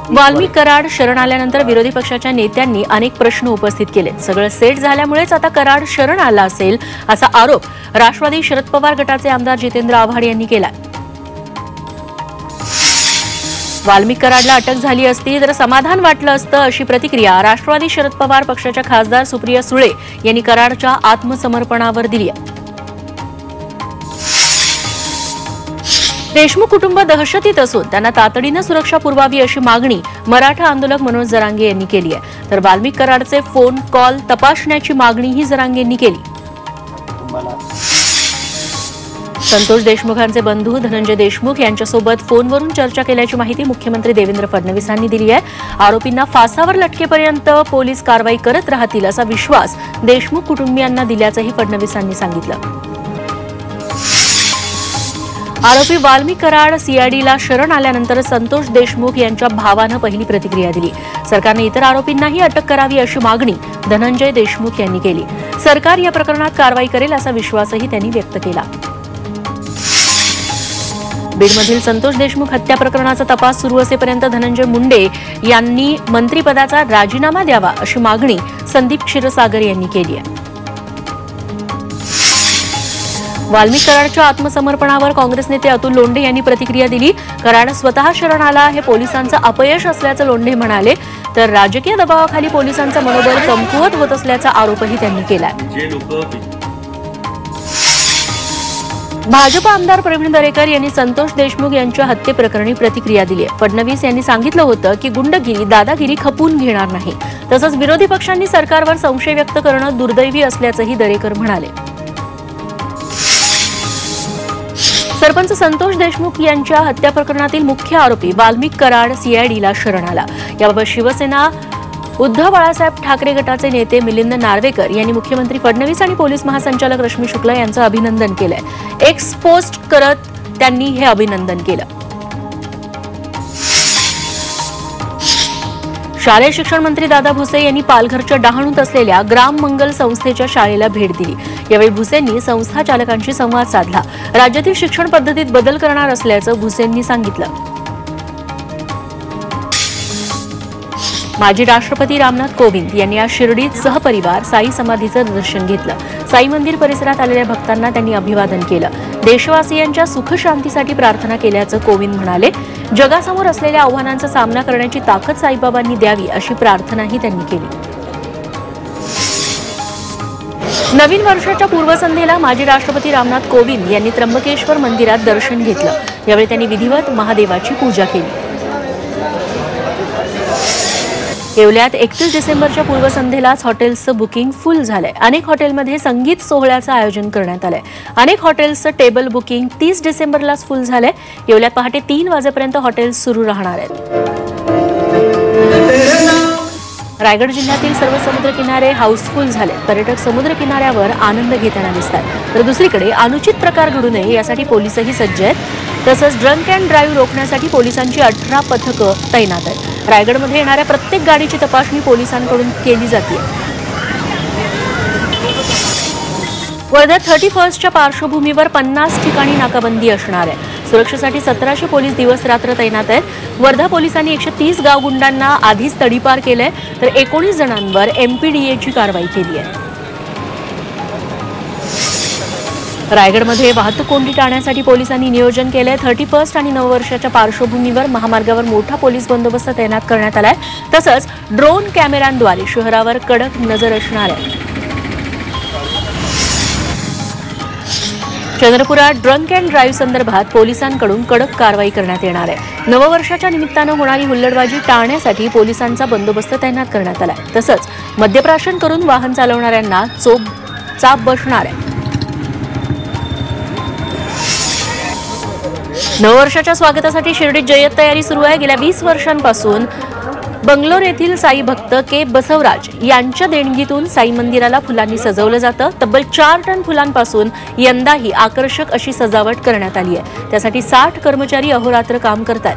वाल्मिक कराड शरण आल्यानंतर विरोधी पक्षाच्या नेत्यांनी अनेक प्रश्न उपस्थित केले। सगळं सेट झाल्यामुळेच आता कराड शरण आला असेल असा आरोप राष्ट्रवादी शरद पवार गटाचे आमदार जितेंद्र आव्हाड यांनी केला। वाल्मिक कराडला अटक झाली असती तर समाधान वाटलं असतं अशी प्रतिक्रिया राष्ट्रवादी शरद पवार पक्षाच्या खासदार सुप्रिया सुळे यांनी कराडच्या आत्मसमर्पणावर दिली आहे। देशमुख कुटुंब दहशतीत असून त्यांना तातडीने सुरक्षा पुरवावी अशी मागणी मराठा आंदोलक मनोज जरांगे यांनी केली आहे। तर वाल्मिक कराडचे फोन कॉल तपासण्याची मागणीही जरांगे यांनी केली। संतोष देशमुखांचे बंधू धनंजय देशमुख यांच्यासोबत फोनवरून चर्चा केल्याची माहिती मुख्यमंत्री देवेंद्र फडणवीसांनी दिली आहे। आरोपींना फासावर लटकेपर्यंत पोलीस कारवाई करत राहतील असा विश्वास देशमुख कुटुंबियांना दिल्याचंही फडणवीसांनी सांगितलं। आरोपी वाल्मिक कराड सीआयडीला शरण आल्यानंतर संतोष देशमुख यांच्या भावानं पहिली प्रतिक्रिया दिली। सरकारने इतर आरोपींनाही अटक करावी अशी मागणी धनंजय देशमुख यांनी केली। सरकार या प्रकरणात कारवाई करेल असा विश्वासही त्यांनी व्यक्त केला। बीडमधील संतोष देशमुख हत्या प्रकरणाचा तपास सुरू असेपर्यंत धनंजय मुंडे यांनी मंत्रिपदाचा राजीनामा द्यावा अशी मागणी संदीप क्षीरसागर यांनी केली आहे। वाल्मिक कराडच्या आत्मसमर्पणावर काँग्रेस नेते अतुल लोंढे यांनी प्रतिक्रिया दिली। कराड स्वतः शरण आला हे पोलिसांचं अपयश असल्याचं लोंढे म्हणाले। तर राजकीय दबावाखाली पोलिसांचं मनोबल कमकुवत होत असल्याचा आरोपही त्यांनी केला। भाजप आमदार प्रवीण दरेकर यांनी संतोष देशमुख यांच्या हत्येप्रकरणी प्रतिक्रिया दिली आहे। फडणवीस यांनी सांगितलं होतं की गुंडगिरी दादागिरी खपून घेणार नाही। तसंच विरोधी पक्षांनी सरकारवर संशय व्यक्त करणं दुर्दैवी असल्याचंही दरेकर म्हणाले। सरपंच संतोष देशमुख यांच्या हत्या प्रकरणातील मुख्य आरोपी वाल्मिक कराड सीआयडीला शरण आला। याबाबत शिवसेना उद्धव बाळासाहेब ठाकरे गटाचे नेते मिलिंद नार्वेकर यांनी मुख्यमंत्री फडणवीस आणि पोलीस महासंचालक रश्मी शुक्ला यांचं अभिनंदन केलंय। एक्स पोस्ट करत त्यांनी हे अभिनंदन केलं। शालेय शिक्षण मंत्री दादा भुसे यांनी पालघरच्या डहाणूत असलेल्या ग्राम मंगल संस्थेच्या शाळेला भेट दिली। यावेळी भुसेंनी संस्था चालकांशी संवाद साधला। राज्यातील शिक्षण पद्धतीत बदल करणार असल्याचं भुसेंनी सांगितलं। माजी राष्ट्रपती रामनाथ कोविंद यांनी आज शिर्डीत सहपरिवार साई समाधीचं दर्शन घेतलं। साई मंदिर परिसरात आलेल्या भक्तांना त्यांनी अभिवादन केलं। देशवासियांच्या सुखशांतीसाठी प्रार्थना केल्याचं कोविंद म्हणाले। जगासमोर असलेल्या आव्हानांचा सामना करण्याची ताकद साईबाबांनी द्यावी अशी प्रार्थनाही त्यांनी केली। नवीन वर्षाच्या पूर्वसंध्येला माजी राष्ट्रपती रामनाथ कोविंद यांनी त्र्यंबकेश्वर मंदिरात दर्शन घेतलं। यावेळी त्यांनी विधिवत महादेवाची पूजा केली। येवल्यात 31 डिसेंबरच्या पूर्वसंध्येलाच हॉटेल्सचं बुकिंग फुल झालंय। अनेक हॉटेलमध्ये संगीत सोहळ्याचं आयोजन करण्यात आलंय। अनेक हॉटेल्सचं टेबल बुकिंग 30 डिसेंबरलाच फुल झालंय। येवल्यात पहाटे 3 वाजेपर्यंत हॉटेल्स सुरू राहणार आहेत। रायगड जिल्ह्यातील सर्व समुद्रकिनारे हाऊसफुल झाले। पर्यटक समुद्रकिनाऱ्यावर आनंद घेताना दिसतात। तर दुसरीकडे अनुचित प्रकार घडू नये यासाठी पोलिसही सज्ज आहेत। तसंच ड्रंक अँड ड्राईव्ह रोखण्यासाठी पोलिसांची 18 पथकं तैनात आहेत। रायगडमध्ये येणाऱ्या प्रत्येक गाडीची तपासणी पोलिसांकडून केली जाते। वर्ध्यात 31च्या पार्श्वभूमीवर 50 ठिकाणी नाकाबंदी असणार आहे। सुरक्षेसाठी 1700 पोलीस दिवस रात्र तैनात आहेत। वर्धा पोलिसांनी 130 गावगुंडांना आधीच तडीपार केलंय। तर 19 जणांवर एमपीडीएची कारवाई केली आहे। रायगडमध्ये वाहतूक कोंडी टाळण्यासाठी पोलिसांनी नियोजन केलंय। 31 आणि नववर्षाच्या पार्श्वभूमीवर महामार्गावर मोठा पोलीस बंदोबस्त तैनात करण्यात आलाय। तसंच ड्रोन कॅमेऱ्यांद्वारे शहरावर कडक नजर असणार आहे। चंद्रपुरात ड्रंक अँड ड्राईव्ह संदर्भात पोलिसांकडून कडक कारवाई करण्यात येणार आहे। नववर्षाच्या निमित्तानं होणारी हुल्लडबाजी टाळण्यासाठी पोलिसांचा बंदोबस्त तैनात करण्यात आलाय। तसंच मद्यप्राशन करून वाहन चालवणाऱ्यांना चाप बसणार आहे। नववर्षाच्या स्वागतासाठी शिर्डीत जय्यत तयारी सुरू आहे। गेल्या 20 वर्षांपासून बंगलोर येथील साई भक्त के बसवराज यांच्या देणगीतून साई मंदिराला फुलांनी सजवलं जातं। तब्बल 4 टन फुलांपासून यंदाही आकर्षक अशी सजावट करण्यात आली आहे। त्यासाठी 60 कर्मचारी अहोरात्र काम करतात।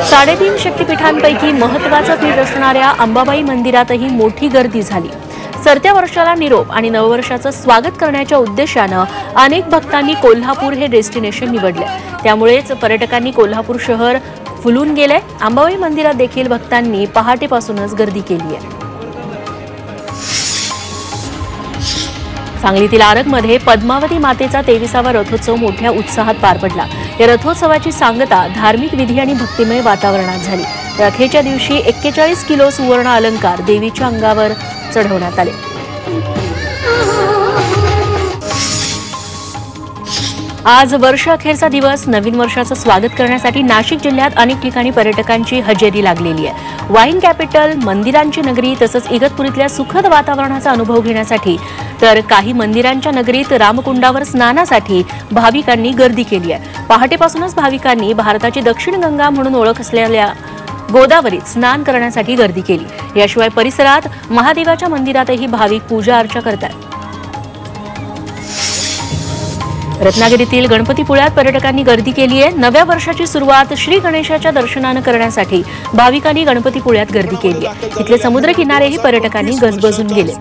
3.5 शक्तिपीठांपैकी महत्त्वाचं पीठ असणाऱ्या अंबाबाई मंदिरातही मोठी गर्दी झाली। सरत्या वर्षाला निरोप आणि नववर्षाचं स्वागत करण्याच्या उद्देशानं अनेक भक्तांनी कोल्हापूर हे डेस्टिनेशन निवडले। त्यामुळेच पर्यटकांनी कोल्हापूर शहर फुलून गेले। अंबाबाई मंदिरात देखील भक्तांनी पहाटेपासूनच गर्दी केली आहे। सांगलीतील आरगमध्ये पद्मावती मातेचा 23वा रथोत्सव मोठ्या उत्साहात पार पडला। या रथोत्सवाची सांगता धार्मिक विधी आणि भक्तिमय वातावरणात झाली। रथेच्या दिवशी 41 किलो सुवर्ण अलंकार देवीच्या अंगावर चढवण्यात आले। आज वर्ष अखेरचा दिवस। नवीन वर्षाचं स्वागत करण्यासाठी नाशिक जिल्ह्यात अनेक ठिकाणी पर्यटकांची हजेरी लागलेली आहे। वाईन कॅपिटल, मंदिरांची नगरी तसंच इगतपुरीतल्या सुखद वातावरणाचा अनुभव घेण्यासाठी तर काही मंदिरांच्या नगरीत रामकुंडावर स्नानासाठी भाविकांनी गर्दी केली आहे। पहाटेपासूनच भाविकांनी भारताची दक्षिण गंगा म्हणून ओळख असलेल्या गोदावरीत स्नान करण्यासाठी गर्दी केली। याशिवाय परिसरात महादेवाच्या मंदिरातही भाविक पूजा अर्चा करतात। रत्नागिरीतील गणपतीपुळ्यात पर्यटकांनी गर्दी केली आहे। नव्या वर्षाची सुरुवात श्री गणेशाच्या दर्शनानं करण्यासाठी भाविकांनी गणपतीपुळ्यात गर्दी केली आहे। तिथले समुद्र किनारेही पर्यटकांनी गजबजून गेले।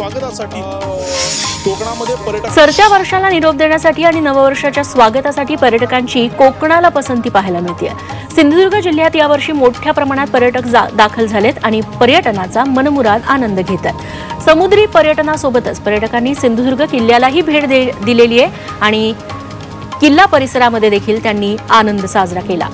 सरत्या वर्षाला निरोप देण्यासाठी आणि नववर्षाच्या स्वागतासाठी पर्यटकांची कोकणाला पसंती पाहायला मिळते। सिंधुदुर्ग जिल्ह्यात यावर्षी मोठ्या प्रमाणात पर्यटक दाखल झालेत आणि पर्यटनाचा मनमुराद आनंद घेतात। समुद्री पर्यटनासोबतच पर्यटकांनी सिंधुदुर्ग किल्ल्यालाही भेट दिलेली आहे आणि किल्ला परिसरामध्ये देखील त्यांनी आनंद साजरा केला।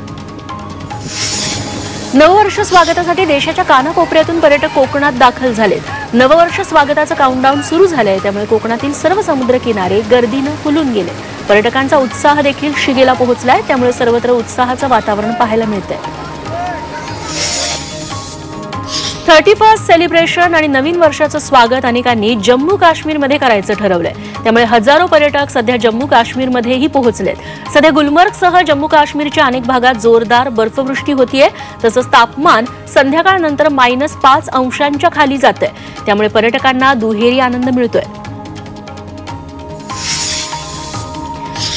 नववर्ष स्वागतासाठी देशाच्या कानाकोपऱ्यातून पर्यटक कोकणात दाखल झालेत। नववर्ष स्वागताचं काउंटडाऊन सुरू झालंय, त्यामुळे कोकणातील सर्व समुद्र किनारे गर्दीनं फुलून गेले। पर्यटकांचा उत्साह देखील शिगेला पोहोचलाय, त्यामुळे सर्वत्र उत्साहाचं वातावरण पाहायला मिळतंय। 31st सेलिब्रेशन आणि नवीन वर्षाचं स्वागत अनेकांनी जम्मू काश्मीरमध्ये करायचं ठरवलंय। त्यामुळे हजारो पर्यटक सध्या जम्मू काश्मीरमध्येही पोहोचलेत। सध्या गुलमर्गसह जम्मू काश्मीरच्या अनेक भागात जोरदार बर्फवृष्टी होतीये, तसंच तापमान संध्याकाळनंतर -5 अंशांच्या खाली जातंय। त्यामुळे पर्यटकांना दुहेरी आनंद मिळतोय।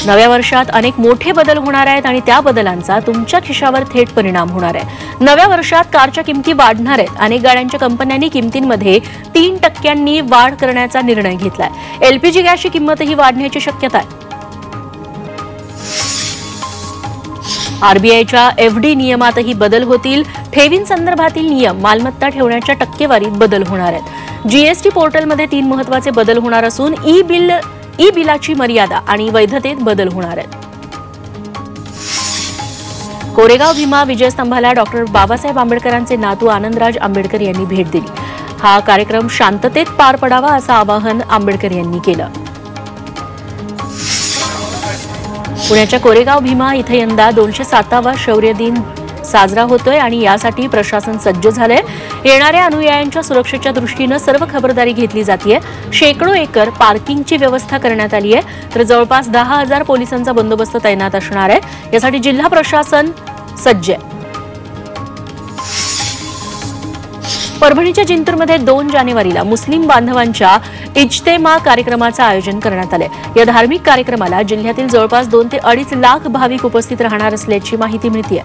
नव्या वर्षात अनेक मोठे बदल होणार आहेत आणि त्या बदलांचा तुमच्या खिशावर थेट परिणाम होणार आहे। नव्या वर्षात कारच्या किमती वाढणार आहेत। अनेक गाड्यांच्या कंपन्यांनी किमतींमध्ये 3% वाढ करण्याचा निर्णय घेतलाय। LPG गॅसची किंमतही वाढण्याची शक्यता आहे। RBIच्या FD नियमातही बदल होतील। ठेवींसंदर्भातील नियम, मालमत्ता ठेवण्याच्या टक्केवारीत बदल होणार आहेत। GST पोर्टलमध्ये 3 महत्त्वाचे बदल होणार असून ई बिलाची मर्यादा आणि वैधतेत बदल होणार आहेत। कोरेगाव भीमा विजयस्तंभाला डॉक्टर बाबासाहेब आंबेडकरांचे नातू आनंदराज आंबेडकर यांनी भेट दिली। हा कार्यक्रम शांततेत पार पडावा असं आवाहन आंबेडकर यांनी केलं। पुण्याच्या कोरेगाव भीमा इथे यंदा 207वा शौर्य दिन साजरा होतोय आणि यासाठी प्रशासन सज्ज झालंय। येणाऱ्या अनुयायांच्या सुरक्षेच्या दृष्टीनं सर्व खबरदारी घेतली जातेय। शेकडो एकर पार्किंगची व्यवस्था करण्यात आली आहे, तर जवळपास 10,000 पोलिसांचा बंदोबस्त तैनात असणार आहे। यासाठी जिल्हा प्रशासन सज्ज आहे। परभणीच्या जिंतूरमध्ये 2 जानेवारीला मुस्लिम बांधवांच्या इज्तेमा कार्यक्रमाचं आयोजन करण्यात आलंय। या धार्मिक कार्यक्रमाला जिल्ह्यातील जवळपास 2 ते 2.5 लाख भाविक उपस्थित राहणार असल्याची माहिती मिळतेय।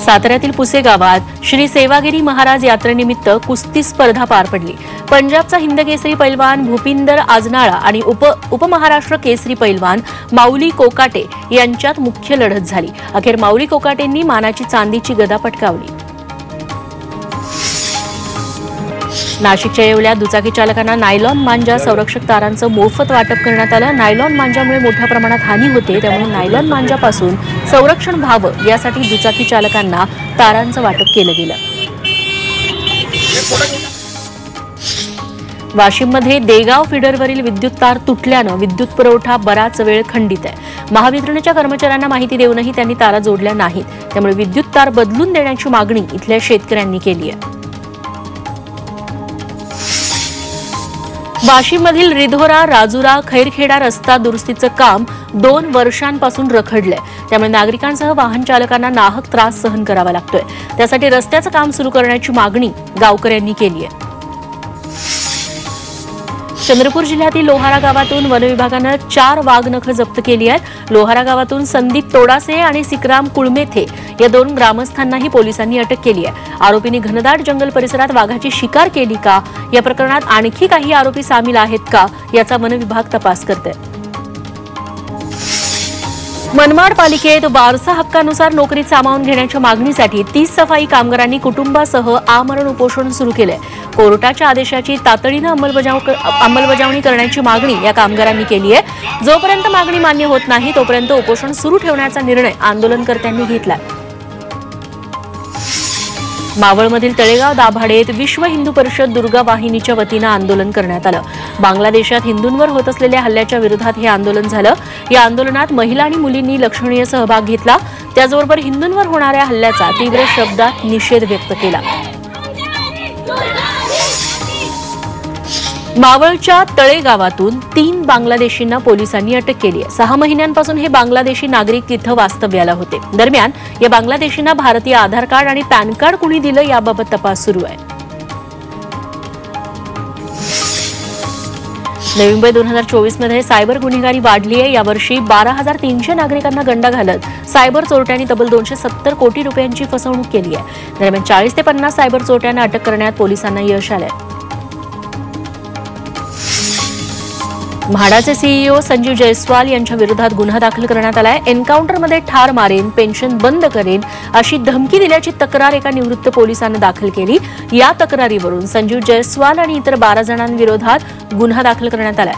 साताऱ्यातील पुसे गावात श्री सेवागिरी महाराज यात्रेनिमित्त कुस्ती स्पर्धा पार पडली। पंजाबचा हिंदकेसरी पैलवान भूपिंदर आजनाळा आणि उपमहाराष्ट्र केसरी पैलवान माऊली कोकाटे यांच्यात मुख्य लढत झाली। अखेर माऊली कोकाटेंनी मानाची चांदीची गदा पटकावली। नाशिकच्या येवल्यात दुचाकी चालकांना नायलॉन मांजा संरक्षक तारांचं मोफत वाटप करण्यात आलं। नायलॉन मांजामुळे मोठ्या प्रमाणात हानी होते, त्यामुळे नायलॉन मांजापासून संरक्षण व्हावं यासाठी दुचाकी चालकांना तारांचं वाटप केलं गेलं। वाशिममध्ये देगाव फिडरवरील विद्युत तार तुटल्यानं विद्युत पुरवठा बराच वेळ खंडित आहे। महावितरणच्या कर्मचाऱ्यांना माहिती देऊनही त्यांनी तारा जोडल्या नाहीत, त्यामुळे विद्युत तार बदलून देण्याची मागणी इथल्या शेतकऱ्यांनी केली आहे। वाशिममधील रिधोरा राजुरा खैरखेडा रस्ता दुरुस्तीचं काम 2 वर्षांपासून रखडलंय, त्यामुळे नागरिकांसह वाहन चालकांना नाहक त्रास सहन करावा लागतोय। त्यासाठी रस्त्याचं काम सुरू करण्याची मागणी गावकऱ्यांनी केली आहे। चंद्रपूर जिल्ह्यातील लोहारा गावातून वनविभागानं 4 वाघनखं जप्त केली आहेत. लोहारा गावातून संदीप तोडासे आणि सिकराम कुळमेथे या 2 ग्रामस्थांनाही पोलिसांनी अटक केली आहे. आरोपींनी घनदाट जंगल परिसरात वाघाची शिकार केली का, या प्रकरणात आणखी काही आरोपी सामील आहेत का, याचा वनविभाग तपास करतोय. मनमाड पालिकेत वारसा हक्कानुसार नोकरीत सामावून घेण्याच्या मागणीसाठी 30 सफाई कामगारांनी कुटुंबासह आमरण उपोषण सुरू केलंय. कोर्टाच्या आदेशाची तातडीनं अंमलबजावणी करण्याची मागणी या कामगारांनी केली आहे. जोपर्यंत मागणी मान्य होत नाही तोपर्यंत उपोषण सुरू ठेवण्याचा निर्णय आंदोलनकर्त्यांनी घेतला. मावळमधील तळेगाव दाभाडेत विश्व हिंदू परिषद दुर्गा वाहिनीच्या वतीनं आंदोलन करण्यात आलं. बांगलादेशात हिंदूंवर होत असलेल्या हल्ल्याच्या विरोधात हे आंदोलन झालं. या आंदोलनात महिला आणि मुलींनी लक्षणीय सहभाग घेतला. त्याचबरोबर हिंदूंवर होणाऱ्या हल्ल्याचा तीव्र शब्दात निषेध व्यक्त केला. मावळच्या तळेगावातून 3 बांगलादेशींना पोलिसांनी अटक केली आहे. 6 महिन्यांपासून हे बांगलादेशी नागरिक तिथं वास्तव्याला होते. दरम्यान या बांगलादेशींना भारतीय आधार कार्ड आणि पॅन कार्ड कुणी दिलं याबाबत तपास सुरू आहे. नवी मुंबई 2024 मध्ये सायबर गुन्हेगारी वाढली आहे. यावर्षी 12,300 नागरिकांना गंडा घालत सायबर चोरट्यांनी तब्बल 270 कोटी रुपयांची फसवणूक केली आहे. दरम्यान 40 ते 50 सायबर चोरट्यांना अटक करण्यात पोलिसांना यश आलंय. म्हाडाचे सीईओ संजीव जयस्वाल यांच्या विरोधात गुन्हा दाखल करण्यात आलाय. एन्काउंटरमध्ये ठार मारेन, पेन्शन बंद करेन अशी धमकी दिल्याची तक्रार एका निवृत्त पोलिसानं दाखल केली. या तक्रारीवरून संजीव जयस्वाल आणि इतर 12 जणांविरोधात गुन्हा दाखल करण्यात आलाय.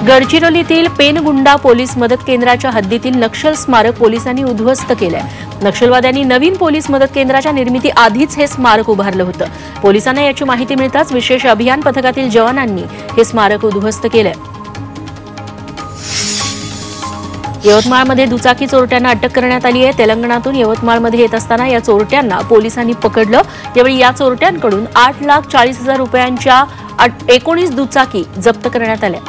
गडचिरोलीतील पेनगुंडा पोलीस मदत केंद्राच्या हद्दीतील नक्षल स्मारक पोलिसांनी उद्ध्वस्त केलंय. नक्षलवाद्यांनी नवीन पोलीस मदत केंद्राच्या निर्मिती आधीच हे स्मारक उभारलं होतं. पोलिसांना याची माहिती मिळताच विशेष अभियान पथकातील जवानांनी हे स्मारक उद्ध्वस्त केलंय. यवतमाळमध्ये दुचाकी चोरट्यांना अटक करण्यात आली आहे. तेलंगणातून यवतमाळमध्ये येत असताना या चोरट्यांना पोलिसांनी पकडलं. यावेळी या चोरट्यांकडून 8,40,000 रुपयांच्या 19 दुचाकी जप्त करण्यात आल्या.